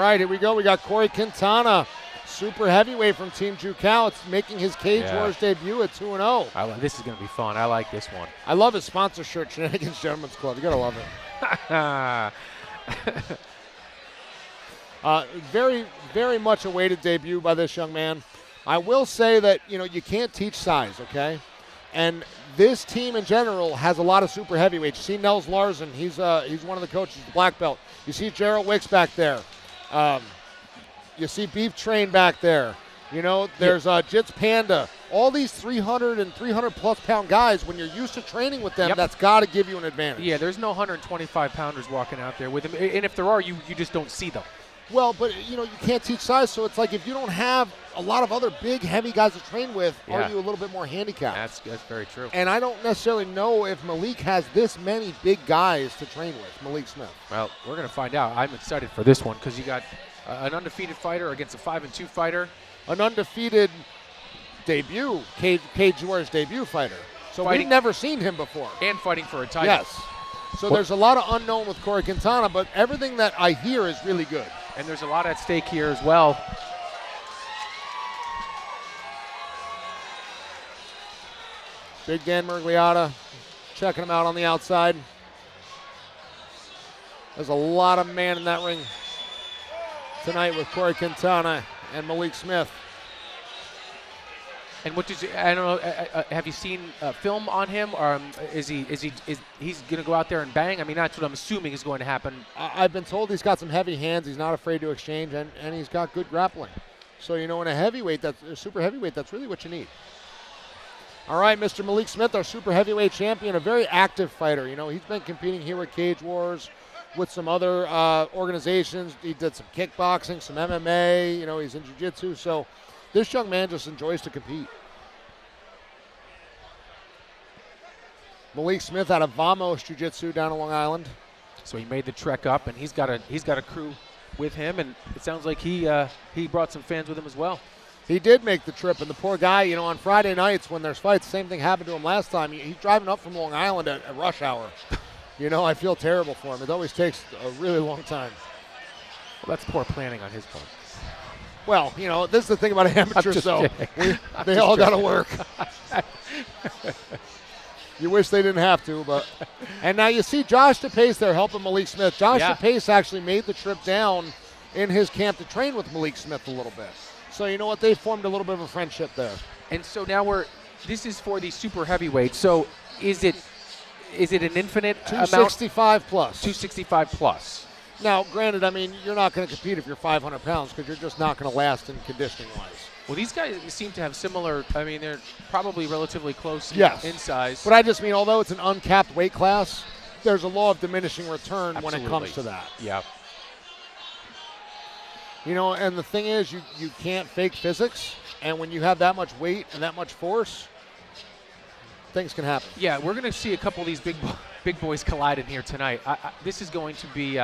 right, here we go. We got Corey Quintana, super heavyweight from Team Jucal. It's making his Cage Wars debut at 2-0. This is going to be fun. I like this one. I love his sponsor shirt, Shenanigans Gentlemen's Club. You got to love it. Very, very much awaited debut by this young man. I will say that, you can't teach size, okay? And this team in general has a lot of super heavyweights. You see Nels Larson, he's one of the coaches, the black belt. You see Gerald Wicks back there. You see Beef Train back there. There's Jits Panda. All these 300 and 300-plus pound guys, when you're used to training with them, that's got to give you an advantage. Yeah, there's no 125-pounders walking out there with them. And if there are, you just don't see them. Well, but, you can't teach size, so it's like if you don't have a lot of other big, heavy guys to train with, are you a little bit more handicapped? That's very true. And I don't necessarily know if Malik has this many big guys to train with, Malik Smith. Well, we're going to find out. I'm excited for this one because you got an undefeated fighter against a 5-2 fighter. An undefeated debut, Cage Wars debut fighter. So we've never seen him before. And fighting for a title. Yes. So there's a lot of unknown with Corey Quintana, but everything that I hear is really good. And there's a lot at stake here as well. Big Dan Murgliata checking him out on the outside. There's a lot of man in that ring tonight with Corey Quintana and Malik Smith. And I don't know, have you seen film on him, or is he's going to go out there and bang? I mean, that's what I'm assuming is going to happen. I've been told he's got some heavy hands. He's not afraid to exchange, and he's got good grappling. So, in a heavyweight, a super heavyweight, that's really what you need. All right, Mr. Malik Smith, our super heavyweight champion, a very active fighter. He's been competing here at Cage Wars with some other organizations. He did some kickboxing, some MMA. He's in jiu-jitsu. So this young man just enjoys to compete. Malik Smith out of Vamos Jiu-Jitsu down in Long Island. So he made the trek up, and he's got a crew with him, and it sounds like he brought some fans with him as well. He did make the trip, and the poor guy, on Friday nights when there's fights, same thing happened to him last time. He's driving up from Long Island at rush hour. I feel terrible for him. It always takes a really long time. Well, that's poor planning on his part. Well, this is the thing about amateurs, though. They all got to work. You wish they didn't have to, but. And now you see Josh DePace there helping Malik Smith. Josh DePace actually made the trip down in his camp to train with Malik Smith a little bit. So you know what? They formed a little bit of a friendship there. And so now this is for the super heavyweight. So is it an infinite 265 amount? plus. 265 plus. Now, granted, you're not going to compete if you're 500 pounds because you're just not going to last in conditioning-wise. Well, these guys seem to have similar, they're probably relatively close in size. But I just mean, although it's an uncapped weight class, there's a law of diminishing return when it comes to that. Yeah. And the thing is, you can't fake physics, and when you have that much weight and that much force, things can happen. Yeah, we're going to see a couple of these big boys collide in here tonight. This is going to be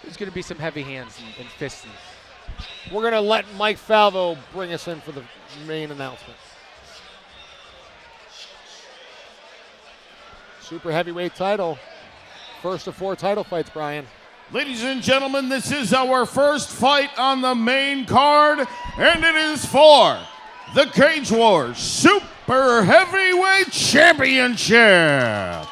there's going to be some heavy hands and fists. We're going to let Mike Falvo bring us in for the main announcement. Super heavyweight title. First of 4 title fights, Brian. Ladies and gentlemen, this is our first fight on the main card, and it is for the Cage Wars Super Heavyweight Championship.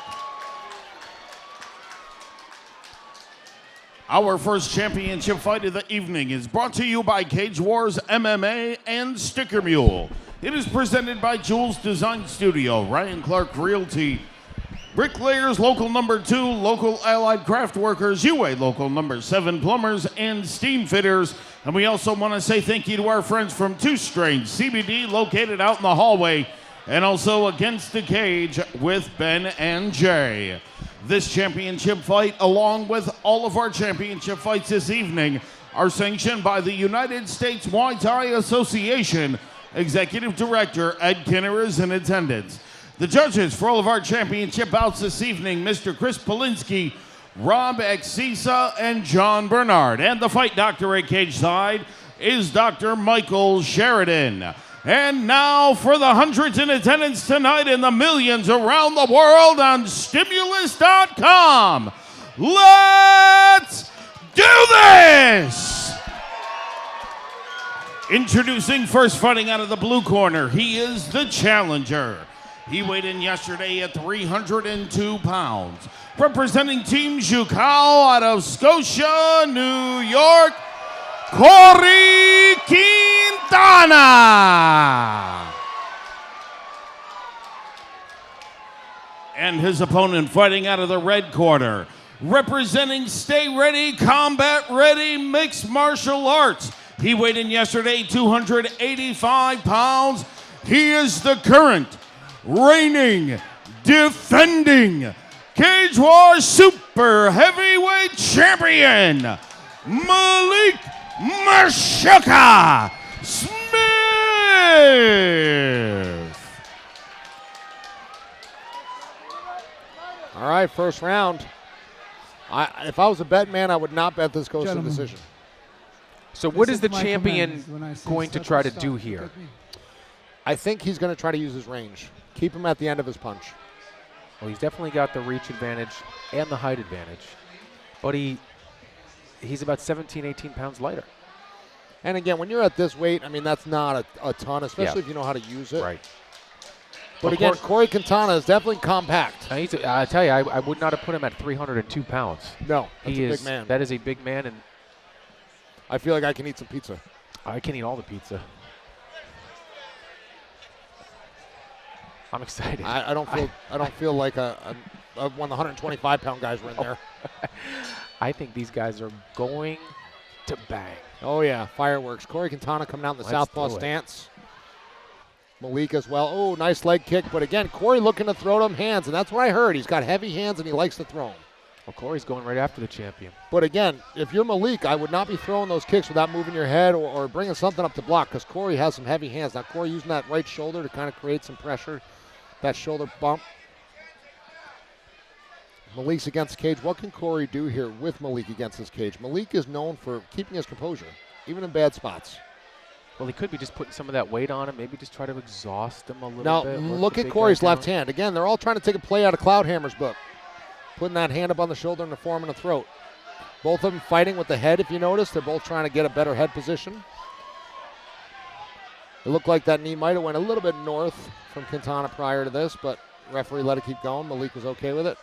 Our first championship fight of the evening is brought to you by Cage Wars MMA and Sticker Mule. It is presented by Jules Design Studio, Ryan Clark Realty, Bricklayers Local Number 2, Local Allied Craft Workers, UA Local Number 7 Plumbers, and Steam Fitters. And we also want to say thank you to our friends from Two Strains CBD, located out in the hallway, and also Against the Cage with Ben and Jay. This championship fight, along with all of our championship fights this evening, are sanctioned by the United States Muay Thai Association. Executive Director Ed Kinner is in attendance. The judges for all of our championship bouts this evening, Mr. Chris Polinsky, Rob Exisa, and John Bernard. And the fight doctor at cage side is Dr. Michael Sheridan. And now for the hundreds in attendance tonight and the millions around the world on Stimulus.com. Let's do this! Introducing first, fighting out of the blue corner, he is the challenger. He weighed in yesterday at 302 pounds. Representing Team Jucal out of Scotia, New York, Corey Quintana. And his opponent fighting out of the red corner, representing Stay Ready, Combat Ready, Mixed Martial Arts. He weighed in yesterday 285 pounds. He is the current, reigning, defending Cage War Super Heavyweight Champion, Malik Mashuka Smith. All right, first round. If I was a bet man, I would not bet this goes to decision. So what is the champion going to try to do here? I think he's going to try to use his range. Keep him at the end of his punch. Well, he's definitely got the reach advantage and the height advantage. But he's about 17, 18 pounds lighter. And again, when you're at this weight, I mean, that's not a ton, especially if you know how to use it. Right. But again, Corey Quintana is definitely compact. I tell you, I would not have put him at 302 pounds. No, that's a big man. That is a big man, and I feel like I can eat some pizza. I can eat all the pizza. I'm excited. I don't feel like one of the 125-pound guys were in there. I think these guys are going to bang. Oh yeah, fireworks. Corey Quintana coming out in the southpaw stance. Malik as well. Oh, nice leg kick. But again, Corey looking to throw them hands, and that's what I heard. He's got heavy hands, and he likes to throw them. Well, Corey's going right after the champion. But again, if you're Malik, I would not be throwing those kicks without moving your head or bringing something up to block, because Corey has some heavy hands. Now, Corey using that right shoulder to kind of create some pressure, that shoulder bump. Malik's against cage. What can Corey do here with Malik against his cage? Malik is known for keeping his composure, even in bad spots. Well, he could be just putting some of that weight on him, maybe just try to exhaust him a little bit. Now, look at Corey's left hand. Again, they're all trying to take a play out of Cloudhammer's book. Putting that hand up on the shoulder and the forearm and the throat. Both of them fighting with the head, if you notice. They're both trying to get a better head position. It looked like that knee might have went a little bit north from Quintana prior to this, but referee let it keep going. Malik was okay with it.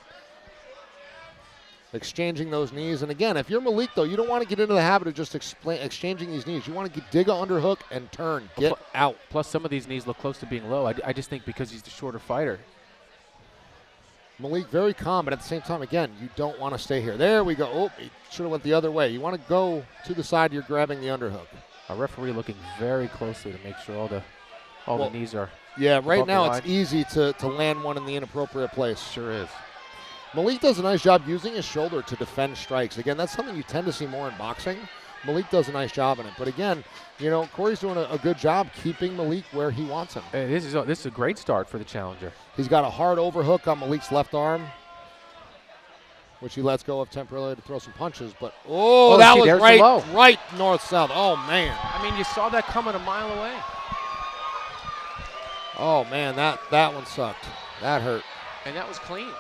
Exchanging those knees. And again, if you're Malik, though, you don't want to get into the habit of just exchanging these knees. You want to dig an underhook and turn. Get out. Plus, some of these knees look close to being low. I just think because he's the shorter fighter. Malik very calm, but at the same time, again, you don't want to stay here. There we go. Oh, he should have went the other way. You want to go to the side. You're grabbing the underhook. A referee looking very closely to make sure all the knees are. Yeah, right now it's easy to land one in the inappropriate place. Sure is. Malik does a nice job using his shoulder to defend strikes. Again, that's something you tend to see more in boxing. Malik does a nice job in it. But again, you know, Corey's doing a good job keeping Malik where he wants him. Hey, this is a great start for the challenger. He's got a hard overhook on Malik's left arm, which he lets go of temporarily to throw some punches. But, that was right north-south. Oh, man. I mean, you saw that coming a mile away. Oh, man, that one sucked. That hurt. And that was clean.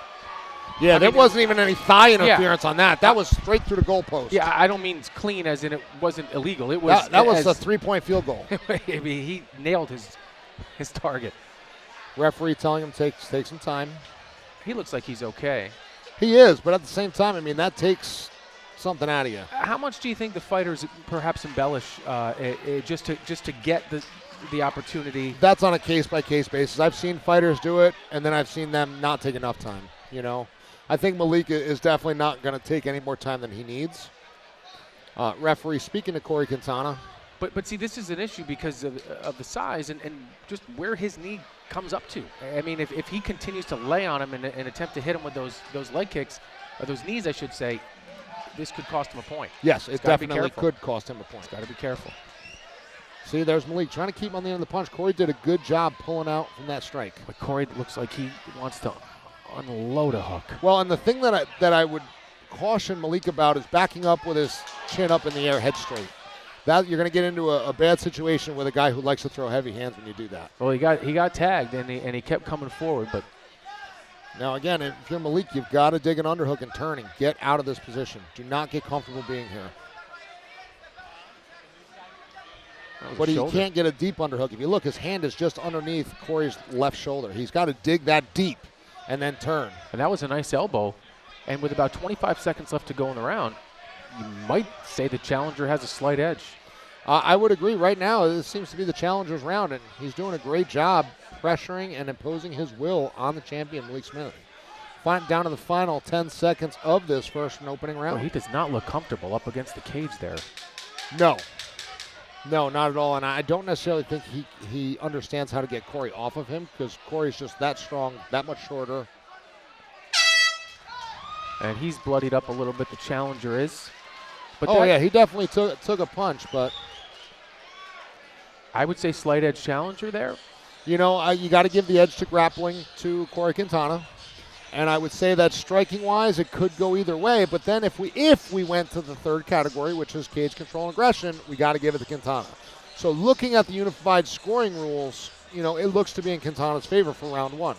Yeah, there wasn't even any thigh interference on that. That was straight through the goalpost. Yeah, I don't mean clean as in it wasn't illegal. It was that was a three-point field goal. I mean, he nailed his target. Referee telling him take some time. He looks like he's okay. He is, but at the same time, I mean, that takes something out of you. How much do you think the fighters perhaps embellish just to get the opportunity? That's on a case-by-case basis. I've seen fighters do it, and then I've seen them not take enough time, you know. I think Malik is definitely not going to take any more time than he needs. Referee speaking to Corey Quintana. But see, this is an issue because of the size and just where his knee comes up to. I mean, if he continues to lay on him and attempt to hit him with those leg kicks, or those knees, I should say, this could cost him a point. Yes, it definitely could cost him a point. He's got to be careful. See, there's Malik trying to keep him on the end of the punch. Corey did a good job pulling out from that strike. But Corey looks like he wants to unload a hook. Well, and the thing that I would caution Malik about is backing up with his chin up in the air, head straight. That you're going to get into a bad situation with a guy who likes to throw heavy hands when you do that. Well, he got tagged and he kept coming forward, but Now, again, if you're Malik, you've got to dig an underhook and turn and get out of this position. Do not get comfortable being here. But he can't get a deep underhook. If you look, his hand is just underneath Corey's left shoulder. He's got to dig that deep and then turn. And that was a nice elbow. And with about 25 seconds left to go in the round, you might say the challenger has a slight edge. I would agree. Right now, this seems to be the challenger's round, and he's doing a great job pressuring and imposing his will on the champion, Malik Smith. Down to the final 10 seconds of this first and opening round. Well, he does not look comfortable up against the cage there. No. No, not at all. And I don't necessarily think he understands how to get Corey off of him, because Corey's just that strong, that much shorter. And he's bloodied up a little bit, the challenger is. But yeah, he definitely took a punch, but I would say slight edge challenger there. You know, you got to give the edge to grappling to Corey Quintana. And I would say that striking-wise, it could go either way. But then if we went to the third category, which is cage control and aggression, we got to give it to Quintana. So looking at the unified scoring rules, you know, it looks to be in Quintana's favor for round one.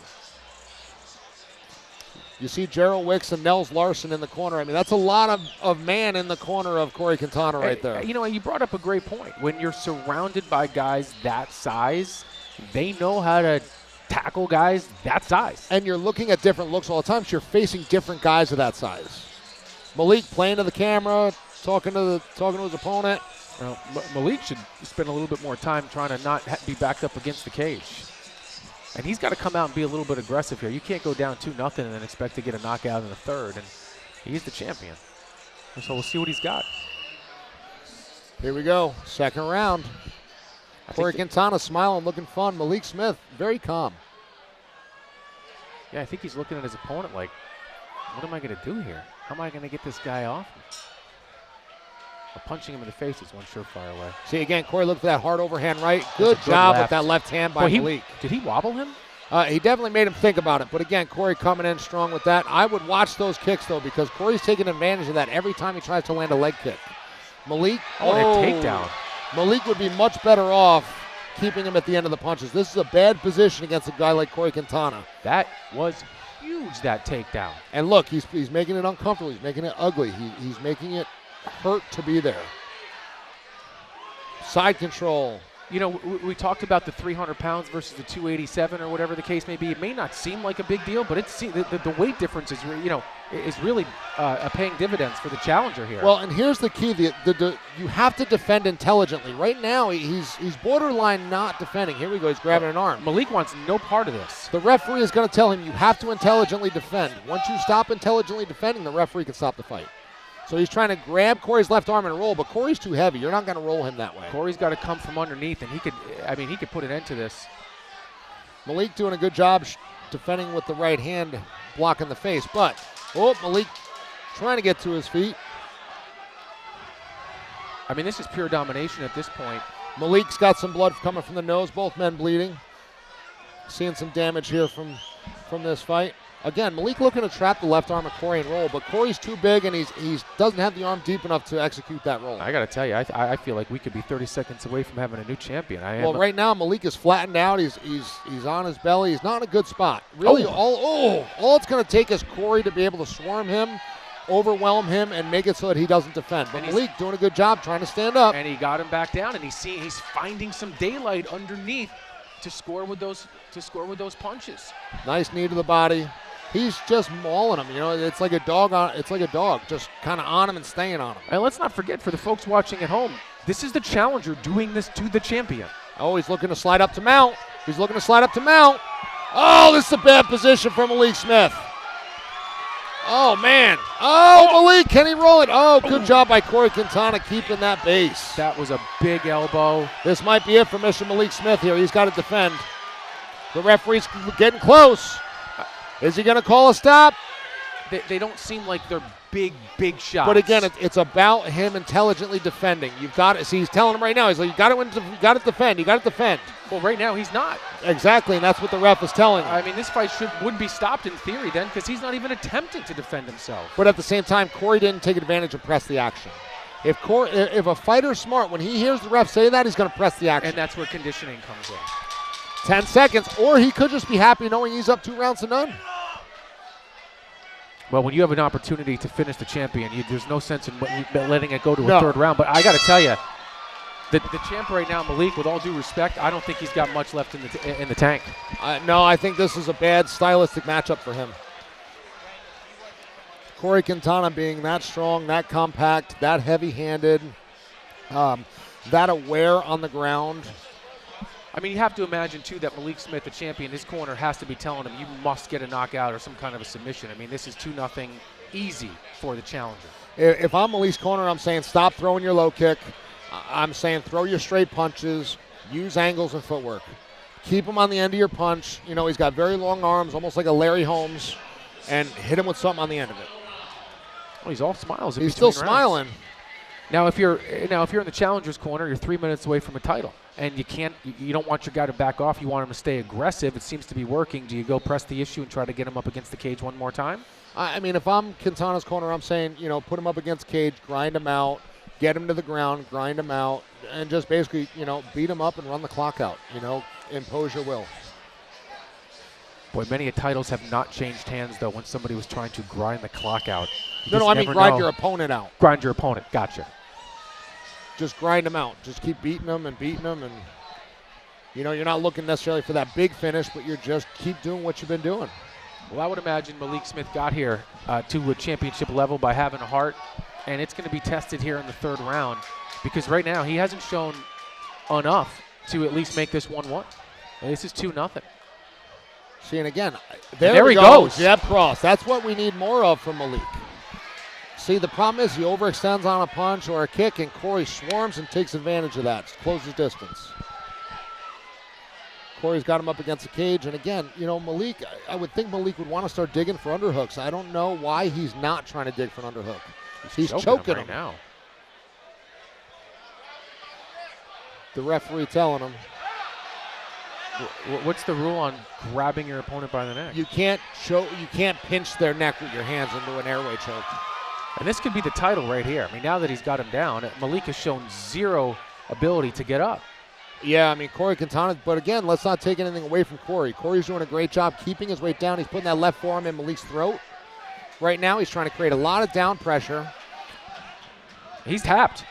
You see Gerald Wicks and Nels Larson in the corner. I mean, that's a lot of man in the corner of Corey Quintana right there. You know, you brought up a great point. When you're surrounded by guys that size, they know how to tackle guys that size. And you're looking at different looks all the time, so you're facing different guys of that size. Malik playing to the camera, talking to his opponent. Well, Malik should spend a little bit more time trying to not be backed up against the cage. And he's got to come out and be a little bit aggressive here. You can't go down 2-0 and then expect to get a knockout in the third. And he's the champion. So we'll see what he's got. Here we go. Second round. Corey Quintana smiling, looking fun. Malik Smith, very calm. Yeah, I think he's looking at his opponent like, what am I going to do here? How am I going to get this guy off? Well, punching him in the face is one surefire way. See, again, Corey looked for that hard overhand right. Good job with that left hand by Malik. Did he wobble him? He definitely made him think about it. But again, Corey coming in strong with that. I would watch those kicks, though, because Corey's taking advantage of that every time he tries to land a leg kick. Malik, a takedown. Malik would be much better off keeping him at the end of the punches. This is a bad position against a guy like Corey Quintana. That was huge, that takedown. And look, he's making it uncomfortable. He's making it ugly. He's making it hurt to be there. Side control. You know, we talked about the 300 pounds versus the 287 or whatever the case may be. It may not seem like a big deal, but the weight difference is, is really paying dividends for the challenger here. Well, and here's the key: you have to defend intelligently. Right now, he's borderline not defending. Here we go. He's grabbing an arm. Malik wants no part of this. The referee is going to tell him you have to intelligently defend. Once you stop intelligently defending, the referee can stop the fight. So he's trying to grab Corey's left arm and roll, but Corey's too heavy. You're not going to roll him that way. Corey's got to come from underneath, and he could put an end to this. Malik doing a good job defending with the right hand, blocking the face. But, Malik trying to get to his feet. I mean, this is pure domination at this point. Malik's got some blood coming from the nose, both men bleeding. Seeing some damage here from this fight. Again, Malik looking to trap the left arm of Corey and roll, but Corey's too big and he doesn't have the arm deep enough to execute that roll. I got to tell you, I feel like we could be 30 seconds away from having a new champion. Right now Malik is flattened out. He's on his belly. He's not in a good spot. Really, all it's going to take is Corey to be able to swarm him, overwhelm him, and make it so that he doesn't defend. But Malik doing a good job trying to stand up. And he got him back down, and he's finding some daylight underneath to score with those punches. Nice knee to the body. He's just mauling him, It's like a dog, just kind of on him and staying on him. And let's not forget, for the folks watching at home, this is the challenger doing this to the champion. Oh, he's looking to slide up to mount. Oh, this is a bad position for Malik Smith. Oh, man. Oh, Malik, can he roll it? Oh, good job by Corey Quintana keeping that base. That was a big elbow. This might be it for Mr. Malik Smith here. He's got to defend. The referee's getting close. Is he going to call a stop? They don't seem like they're big shots. But again, it's about him intelligently defending. You've got to see. He's telling him right now. He's like, you got to defend. You got to defend. Well, right now he's not. Exactly, and that's what the ref is telling him. I mean, this fight would be stopped in theory then, because he's not even attempting to defend himself. But at the same time, Corey didn't take advantage and press the action. If a fighter's smart, when he hears the ref say that, he's going to press the action. And that's where conditioning comes in. 10 seconds, or he could just be happy knowing he's up 2 rounds to none. Well, when you have an opportunity to finish the champion, there's no sense in letting it go to No. a third round. But I got to tell you, the champ right now, Malik, with all due respect, I don't think he's got much left in the tank. No, I think this is a bad stylistic matchup for him. Corey Quintana being that strong, that compact, that heavy-handed, that aware on the ground. I mean, you have to imagine, too, that Malik Smith, the champion, his corner has to be telling him you must get a knockout or some kind of a submission. I mean, this is 2-0 easy for the challenger. If I'm Malik's corner, I'm saying stop throwing your low kick. I'm saying throw your straight punches, use angles and footwork. Keep him on the end of your punch. You know, he's got very long arms, almost like a Larry Holmes, and hit him with something on the end of it. Well, he's all smiles. He's still smiling. Now, if you're in the challenger's corner, you're 3 minutes away from a title, and you don't want your guy to back off. You want him to stay aggressive. It seems to be working. Do you go press the issue and try to get him up against the cage one more time? I mean, if I'm Quintana's corner, I'm saying, you know, put him up against cage, grind him out, get him to the ground, grind him out, and just basically, you know, beat him up and run the clock out. You know, impose your will. Boy, many titles have not changed hands, though, when somebody was trying to grind the clock out. No, I mean grind your opponent out. Grind your opponent. Gotcha. Just grind him out. Just keep beating him, and, you know, you're not looking necessarily for that big finish, but you're just keep doing what you've been doing. Well, I would imagine Malik Smith got here to a championship level by having a heart, and it's going to be tested here in the third round because right now he hasn't shown enough to at least make this 1-1. This is 2-0. See, and again, there he goes. Jab cross. That's what we need more of from Malik. See, the problem is he overextends on a punch or a kick, and Corey swarms and takes advantage of that. Closes distance. Corey's got him up against the cage, and again, you know, Malik, I would think Malik would want to start digging for underhooks. I don't know why he's not trying to dig for an underhook. He's choking him right now. The referee telling him. What's the rule on grabbing your opponent by the neck? You can't pinch their neck with your hands into an airway choke. And this could be the title right here. I mean, now that he's got him down, Malik has shown zero ability to get up. Yeah, I mean, Corey Quintana, but again, let's not take anything away from Corey. Corey's doing a great job keeping his weight down. He's putting that left forearm in Malik's throat. Right now, he's trying to create a lot of down pressure. He's tapped.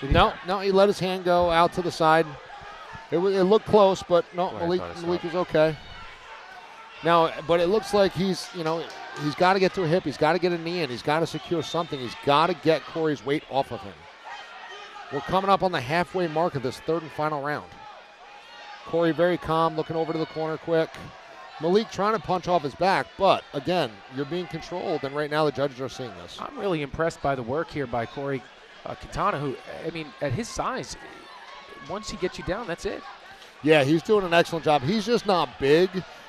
No, he let his hand go out to the side. It looked close, but no, Malik was okay. Now, but it looks like he's got to get to a hip. He's got to get a knee in. He's got to secure something. He's got to get Corey's weight off of him. We're coming up on the halfway mark of this third and final round. Corey very calm, looking over to the corner quick. Malik trying to punch off his back, but again, you're being controlled, and right now the judges are seeing this. I'm really impressed by the work here by Corey Quintana, who, I mean, at his size, once he gets you down, that's it. Yeah, he's doing an excellent job. He's just not big.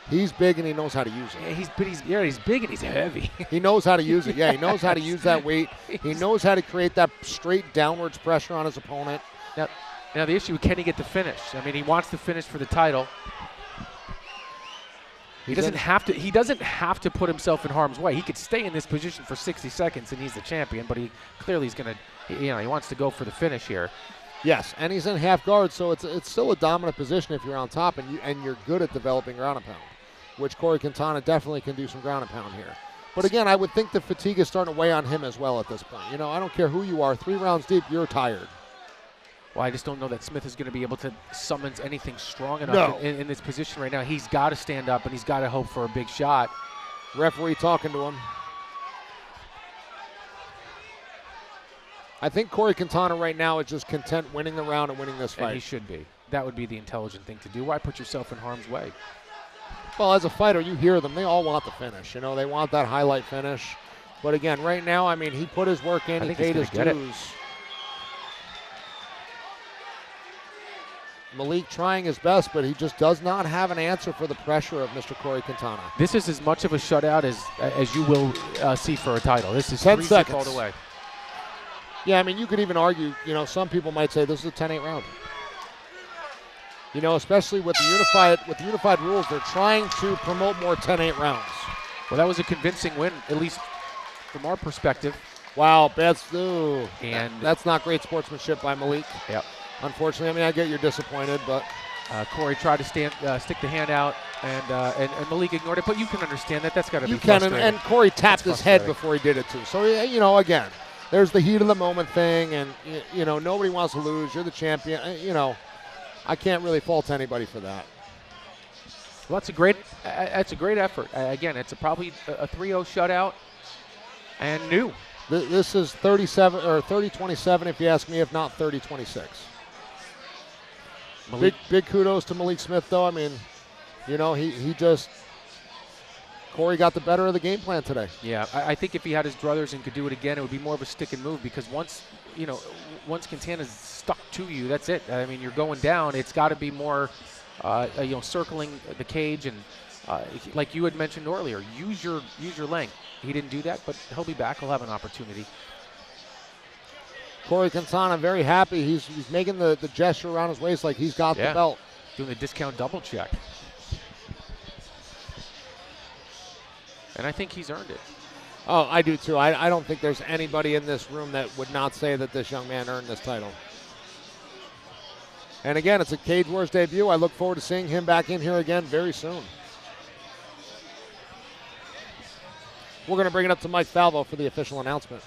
He's big, and he knows how to use it. Yeah, he's big and he's heavy. He knows how to use it. Yeah, he knows how to use that weight. He knows how to create that straight downwards pressure on his opponent. Now the issue, can he get the finish? I mean, he wants the finish for the title. He doesn't have to put himself in harm's way. He could stay in this position for 60 seconds and he's the champion, but he clearly is going to, he wants to go for the finish here. Yes, and he's in half guard, so it's still a dominant position if you're on top and you're good at developing ground and pound, which Corey Quintana definitely can do some ground and pound here. But again, I would think the fatigue is starting to weigh on him as well at this point. You know, I don't care who you are, 3 rounds deep, you're tired. Well, I just don't know that Smith is going to be able to summons anything strong enough in this position right now. He's got to stand up and he's got to hope for a big shot. Referee talking to him. I think Corey Quintana right now is just content winning the round and winning this fight. And he should be. That would be the intelligent thing to do. Why put yourself in harm's way? Well, as a fighter, you hear them. They all want the finish. You know, they want that highlight finish. But again, right now, I mean, he put his work in. He paid his dues. Malik trying his best, but he just does not have an answer for the pressure of Mr. Corey Quintana. This is as much of a shutout as you will see for a title. This is 10 seconds all the way. Yeah, I mean, you could even argue, you know, some people might say this is a 10-8 round. You know, especially with the unified rules, they're trying to promote more 10-8 rounds. Well, that was a convincing win, at least from our perspective. Wow, and that's not great sportsmanship by Malik. Yep. Unfortunately, I mean, I get you're disappointed, but Corey tried to stick the hand out, and Malik ignored it. But you can understand that. That's got to be You can, frustrating. and Corey tapped That's his head frustrating. before he did it too. So you know, again, there's the heat of the moment thing, and you know, nobody wants to lose. You're the champion. You know, I can't really fault anybody for that. Well, that's a great effort. Again, it's probably a 3-0 shutout, and new. This is 37 or 30-27, if you ask me, if not 30-26. Big kudos to Malik Smith, though. I mean, you know, Corey got the better of the game plan today. Yeah, I think if he had his druthers and could do it again, it would be more of a stick and move, because once Quintana's stuck to you, that's it. I mean, you're going down. It's got to be more, circling the cage and, like you had mentioned earlier, use your length. He didn't do that, but he'll be back. He'll have an opportunity. Corey Quintana very happy. He's making the gesture around his waist like he's got the belt. Doing the discount double check. And I think he's earned it. Oh, I do too. I don't think there's anybody in this room that would not say that this young man earned this title. And again, it's a Cage Wars debut. I look forward to seeing him back in here again very soon. We're going to bring it up to Mike Falvo for the official announcement.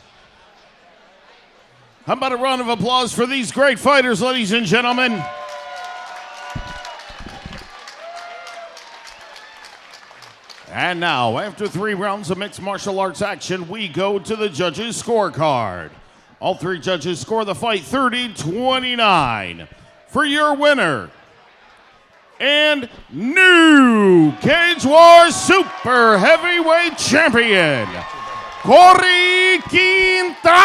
How about a round of applause for these great fighters, ladies and gentlemen? And now, after 3 rounds of mixed martial arts action, we go to the judges' scorecard. All 3 judges score the fight 30-29. For your winner and new Cage Wars Super Heavyweight Champion, Corey Quintana.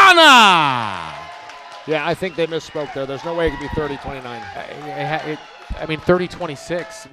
Yeah, I think they misspoke there. There's no way it could be 30-29. I mean, 30-26.